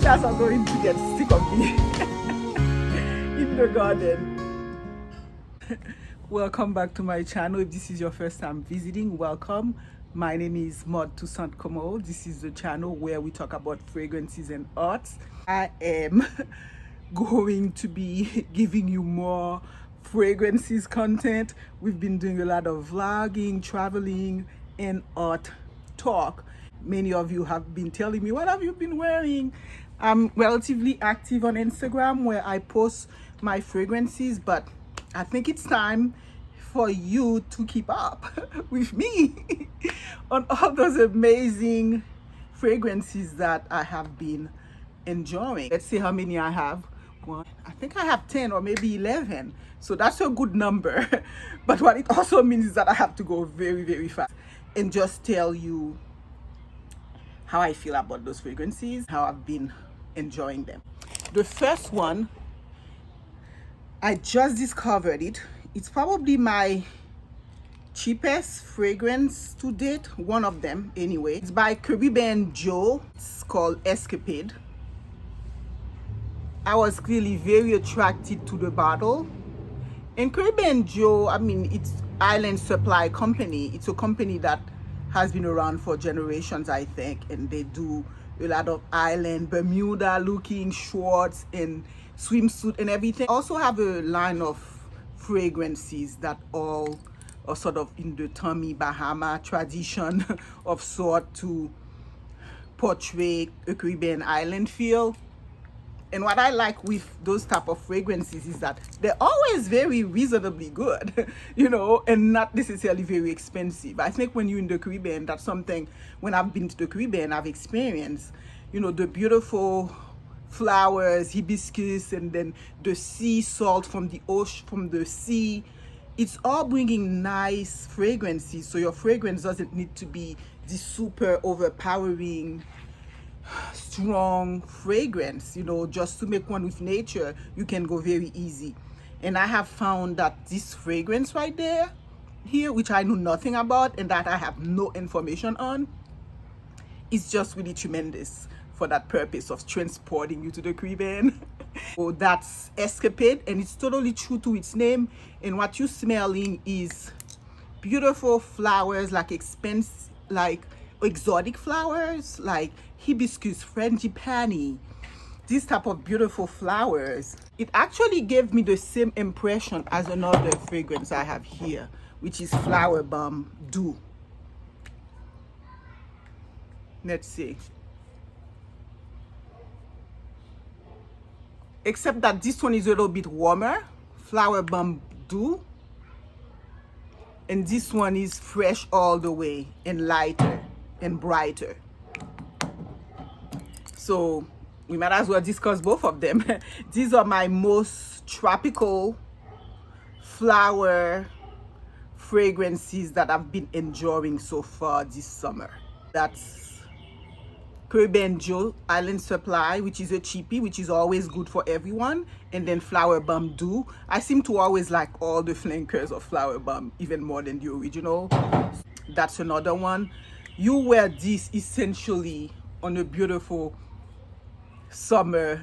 cats are going to get sick of me in the garden. Welcome back to my channel. If this is your first time visiting, welcome. My name is Maude. This is the channel where we talk about fragrances and arts. I am going to be giving you more fragrances content. We've been doing a lot of vlogging, traveling, and art talk. Many of you have been telling me, what have you been wearing? I'm relatively active on Instagram where I post my fragrances, but I think it's time for you to keep up with me on all those amazing fragrances that I have been enjoying. Let's see how many I have. I think I have 10 or maybe 11. So that's a good number. But what it also means is that I have to go very, very fast and just tell you how I feel about those fragrances, how I've been enjoying them. The first one, I just discovered it. It's probably my cheapest fragrance to date, one of them anyway. It's by Caribbean Joe. It's called Escapade. I was clearly very attracted to the bottle. And Caribbean Joe, I mean, it's Island Supply Company. It's a company that has been around for generations, I think, and they do a lot of island Bermuda looking shorts and swimsuit and everything. Also have a line of fragrances that all are sort of in the Tommy Bahama tradition of sort to portray a Caribbean island feel. And what I like with those type of fragrances is that they're always very reasonably good, you know, and not necessarily very expensive. I think when you're in the Caribbean, that's something, when I've been to the Caribbean, I've experienced, you know, the beautiful flowers, hibiscus, and then the sea salt from the ocean, from the sea. It's all bringing nice fragrances. So your fragrance doesn't need to be this super overpowering strong fragrance, you know. Just to make one with nature, you can go very easy. And I have found that this fragrance right there here, which I know nothing about and that I have no information on, is just really tremendous for that purpose of transporting you to the Caribbean. So that's Escapade, and it's totally true to its name. And what you're smelling is beautiful flowers, like exotic flowers, like hibiscus, frangipani, this type of beautiful flowers. It actually gave me the same impression as another fragrance I have here, which is Flowerbomb Dew. Let's see. Except that this one is a little bit warmer, Flowerbomb Dew, and this one is fresh all the way and lighter and brighter. So we might as well discuss both of them. These are my most tropical flower fragrances that I've been enjoying so far this summer. That's Caribbean Joe Island Supply, which is a cheapie, which is always good for everyone, and then Flowerbomb Dew. I seem to always like all the flankers of Flowerbomb even more than the original. That's another one. You wear this essentially on a beautiful summer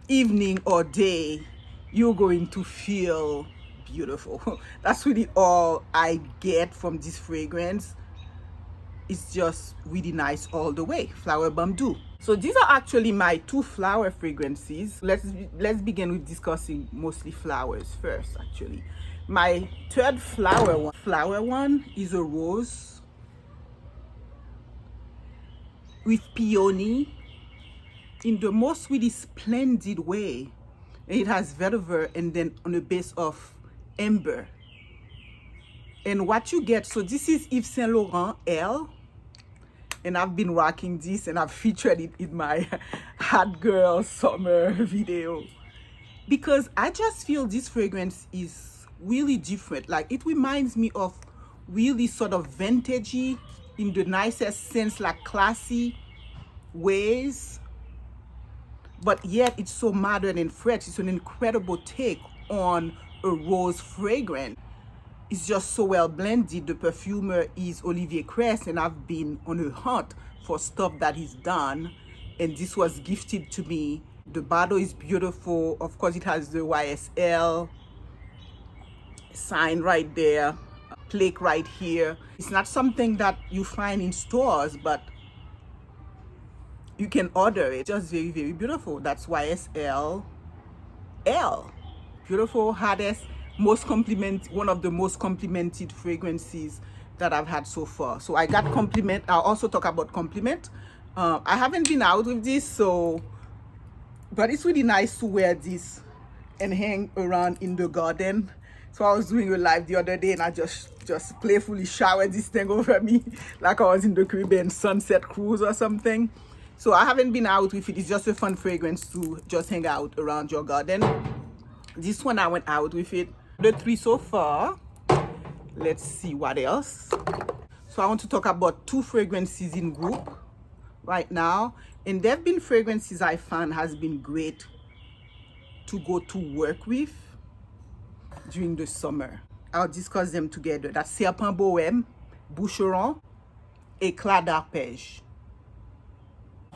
evening or day, you're going to feel beautiful. That's really all I get from this fragrance. It's just really nice all the way. Flowerbomb Dew. So these are actually my two flower fragrances. Let's begin with discussing mostly flowers first. Actually, my third flower one is a rose with peony in the most really splendid way. It has vetiver and then on a base of amber. And what you get, so this is Yves Saint Laurent Elle, and I've been rocking this and I've featured it in my Hot Girl Summer video because I just feel this fragrance is really different. Like, it reminds me of really sort of vintagey in the nicest sense, like classy ways, but yet it's so modern and fresh. It's an incredible take on a rose fragrance. It's just so well blended. The perfumer is Olivier Crest, and I've been on a hunt for stuff that he's done and this was gifted to me. The bottle is beautiful. Of course, it has the YSL sign right there, plaque right here. It's not something that you find in stores, but you can order it. Just very, very beautiful. That's YSL Elle. Beautiful, hottest, one of the most complimented fragrances that I've had so far. So I got compliment. I'll also talk about compliment. I haven't been out with this, but it's really nice to wear this and hang around in the garden. So I was doing a live the other day, and I just playfully showered this thing over me like I was in the Caribbean sunset cruise or something. So I haven't been out with it. It's just a fun fragrance to just hang out around your garden. This one I went out with it. The 3 so far. Let's see what else. So I want to talk about 2 fragrances in group right now. And there have been fragrances I found has been great to go to work with during the summer. I'll discuss them together. That's Serpent Bohême, Boucheron, Eclat d'Arpège.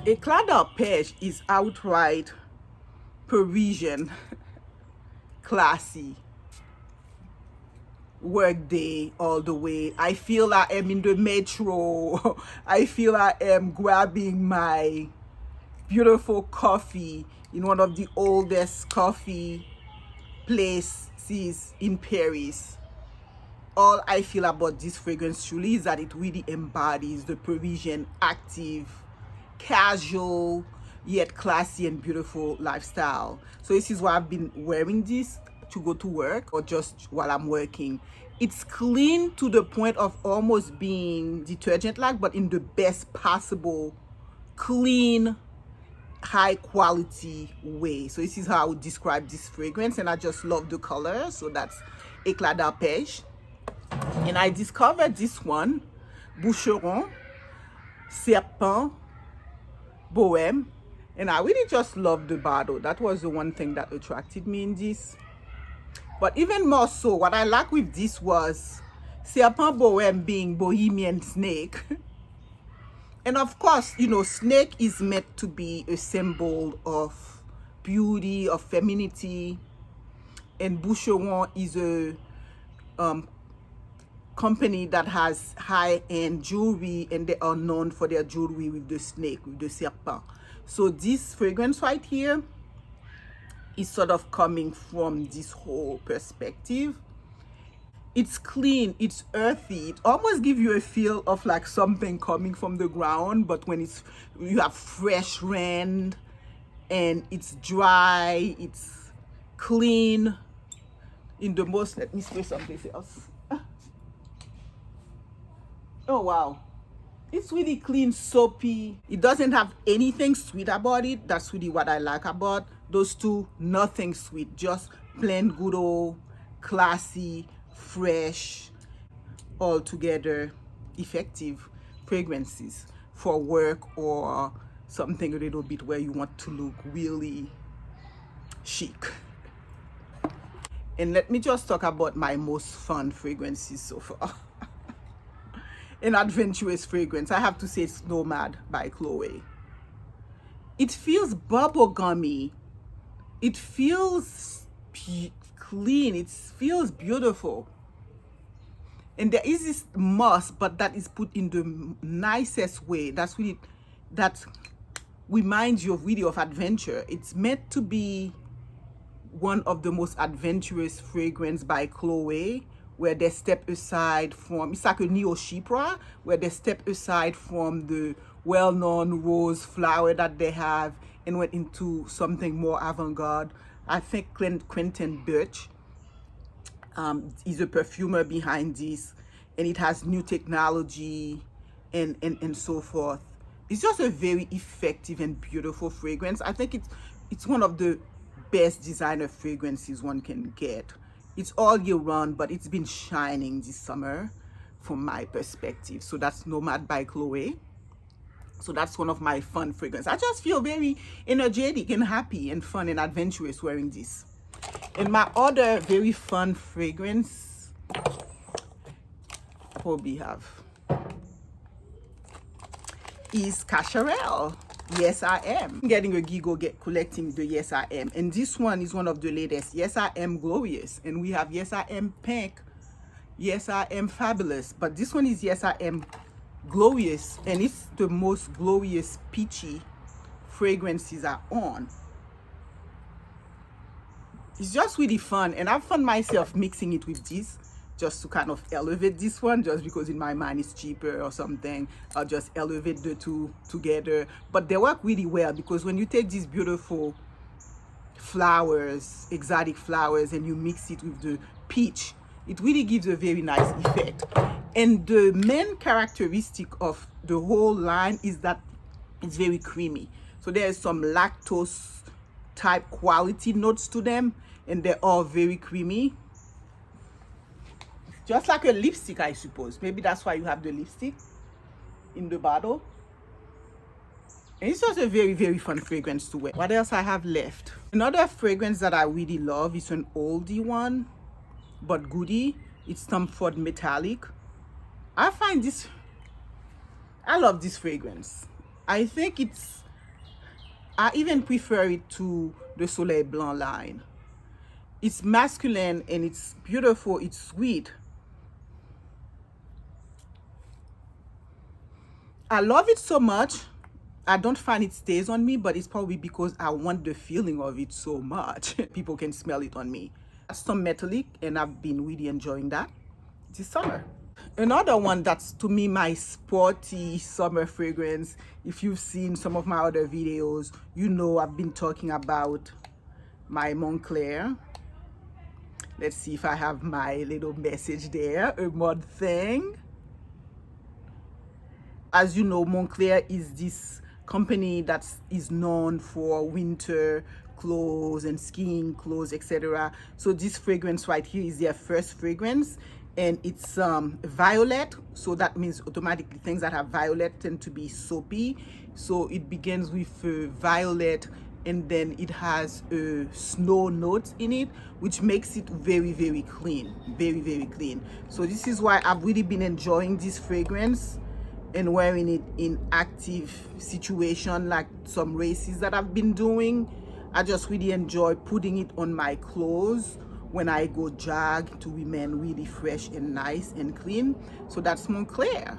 Eclat d'Arpège is outright Parisian, classy, work day all the way. I feel I am in the metro. I feel I am grabbing my beautiful coffee in one of the oldest coffee places in Paris. All I feel about this fragrance truly is that it really embodies the Parisian active, casual, yet classy and beautiful lifestyle. So this is why I've been wearing this to go to work or just while I'm working. It's clean to the point of almost being detergent-like, but in the best possible clean, high quality way. So this is how I would describe this fragrance, and I just love the color. So that's Eclat d'Arpège. And I discovered this one, Boucheron, Serpent, Bohême, and I really just love the bottle. That was the one thing that attracted me in this. But even more so, what I like with this was Serpent Bohême being Bohemian snake. And of course, you know, snake is meant to be a symbol of beauty, of femininity. And Boucheron is a company that has high-end jewelry, and they are known for their jewelry with the snake, with the serpent. So this fragrance right here is sort of coming from this whole perspective. It's clean, it's earthy. It almost gives you a feel of like something coming from the ground, but when you have fresh rain and it's dry, it's clean in the most. Let me spray someplace else. Oh wow, it's really clean, soapy. It doesn't have anything sweet about it. That's really what I like about those two. Nothing sweet, just plain good old classy, fresh, all together effective fragrances for work or something a little bit where you want to look really chic. And let me just talk about my most fun fragrances so far. An adventurous fragrance, I have to say, it's NoMade by Chloe. It feels bubblegummy. It feels clean. It feels beautiful. And there is this moss, but that is put in the nicest way. That's really, that reminds you of really of adventure. It's meant to be one of the most adventurous fragrance by Chloe, where they step aside from, it's like a neo chypre, where they step aside from the well-known rose flower that they have and went into something more avant-garde. I think Quentin Birch is a perfumer behind this, and it has new technology and so forth. It's just a very effective and beautiful fragrance. I think it's one of the best designer fragrances one can get. It's all year round, but it's been shining this summer from my perspective. So that's NoMade by Chloe. So that's one of my fun fragrances. I just feel very energetic and happy and fun and adventurous wearing this. And my other very fun fragrance, probably have, is Cacharel. Yes I Am. I'm getting a giggle collecting the Yes I Am, and this one is one of the latest. Yes I Am Glorious, and we have Yes I Am Pink, Yes I Am Fabulous, but this one is Yes I Am Glorious, and it's the most glorious peachy fragrances are on. It's just really fun, and I've found myself mixing it with this just to kind of elevate this one, just because in my mind it's cheaper or something. I'll just elevate the two together, but they work really well because when you take these beautiful flowers, exotic flowers, and you mix it with the peach, it really gives a very nice effect. And the main characteristic of the whole line is that it's very creamy, so there's some lactose type quality notes to them, and they're all very creamy, just like a lipstick, I suppose. Maybe that's why you have the lipstick in the bottle. And it's just a very, very fun fragrance to wear. What else I have left? Another fragrance that I really love is an oldie one, but goodie. It's some Ford Metallique. I find this, I love this fragrance. I think I even prefer it to the Soleil Blanc line. It's masculine and it's beautiful, it's sweet. I love it so much. I don't find it stays on me, but it's probably because I want the feeling of it so much. People can smell it on me. That's some Metallique, and I've been really enjoying that this summer. Another one that's to me my sporty summer fragrance. If you've seen some of my other videos, you know I've been talking about my Moncler. Let's see if I have my little message there, a Maude thing. As you know, Moncler is this company that is known for winter clothes and skiing clothes, etc. So this fragrance right here is their first fragrance, and it's violet, so that means automatically things that have violet tend to be soapy. So it begins with violet, and then it has a snow note in it, which makes it very, very clean, very, very clean. So this is why I've really been enjoying this fragrance and wearing it in active situation, like some races that I've been doing. I just really enjoy putting it on my clothes when I go jog to remain really fresh and nice and clean. So that's Moncler.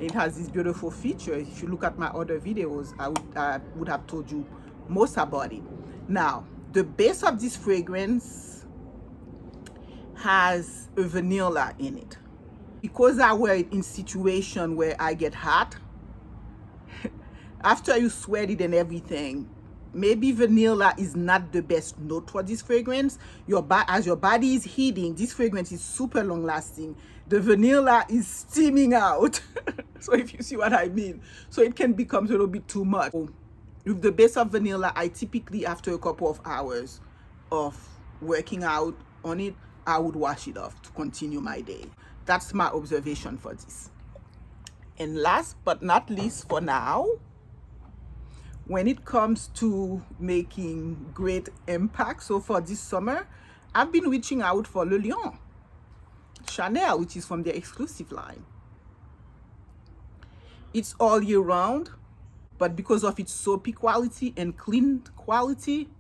It has this beautiful feature. If you look at my other videos, I would have told you most about it. Now, the base of this fragrance has a vanilla in it. Because I wear it in situation where I get hot, after you sweat it and everything, maybe vanilla is not the best note for this fragrance. As your body is heating, this fragrance is super long lasting. The vanilla is steaming out. So if you see what I mean. So it can become a little bit too much. With the base of vanilla, I typically, after a couple of hours of working out on it, I would wash it off to continue my day. That's my observation for this. And last but not least for now, when it comes to making great impact, so for this summer, I've been reaching out for Le Lion Chanel, which is from their exclusive line. It's all year round, but because of its soapy quality and clean quality,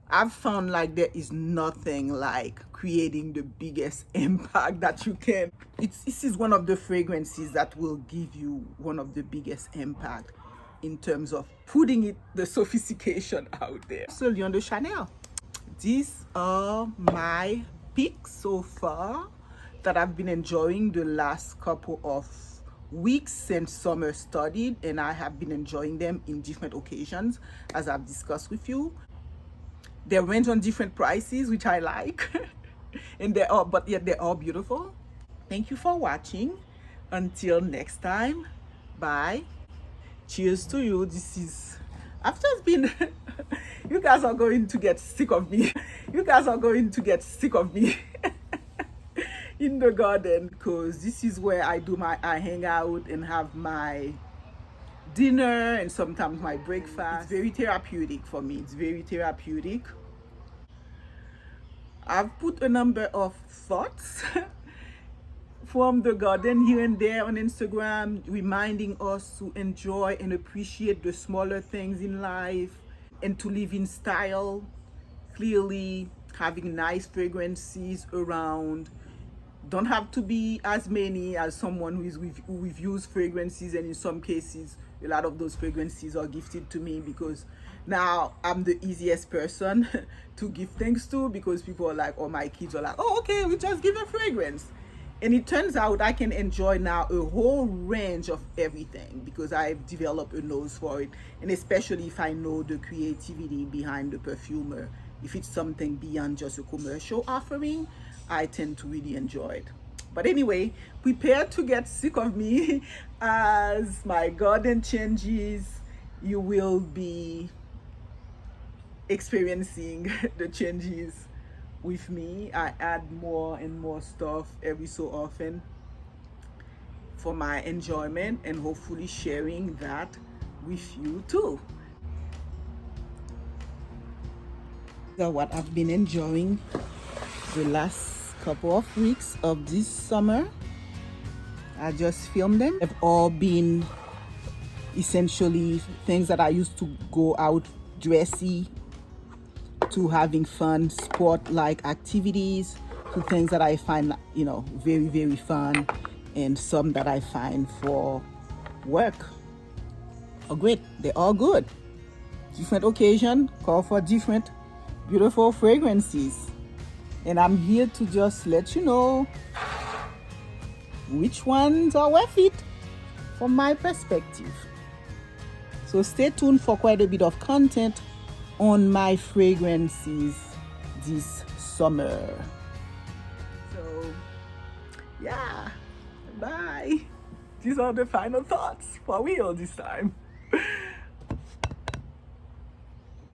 I've found like there is nothing like creating the biggest impact that you can. This is one of the fragrances that will give you one of the biggest impact in terms of putting the sophistication out there. So Lion de Chanel. These are my picks so far that I've been enjoying the last couple of weeks since summer started, and I have been enjoying them in different occasions as I've discussed with you. They range on different prices, which I like. And they're all beautiful. Thank you for watching. Until next time, bye. Cheers to you. This is, I've just been, you guys are going to get sick of me. You guys are going to get sick of me in the garden, because this is where I hang out and have my dinner and sometimes my breakfast. It's very therapeutic for me. It's very therapeutic. I've put a number of thoughts from the garden here and there on Instagram, reminding us to enjoy and appreciate the smaller things in life and to live in style. Clearly, having nice fragrances around. Don't have to be as many as someone who reviews fragrances, and in some cases a lot of those fragrances are gifted to me because now I'm the easiest person to give things to, because people are like, or my kids are like, oh okay, we just give a fragrance. And it turns out I can enjoy now a whole range of everything because I've developed a nose for it, and especially if I know the creativity behind the perfumer. If it's something beyond just a commercial offering, I tend to really enjoy it. But anyway, prepare to get sick of me as my garden changes. You will be experiencing the changes with me. I add more and more stuff every so often for my enjoyment, and hopefully sharing that with you too. So what I've been enjoying the last couple of weeks of this summer, I just filmed them. They've all been essentially things that I used to go out dressy, to having fun sport like activities, to things that I find, you know, very, very fun, and some that I find for work. Oh great, they're all good. Different occasion call for different beautiful fragrances, and I'm here to just let you know which ones are worth it from my perspective. So stay tuned for quite a bit of content on my fragrances this summer. So yeah, bye. These are the final thoughts for real this time.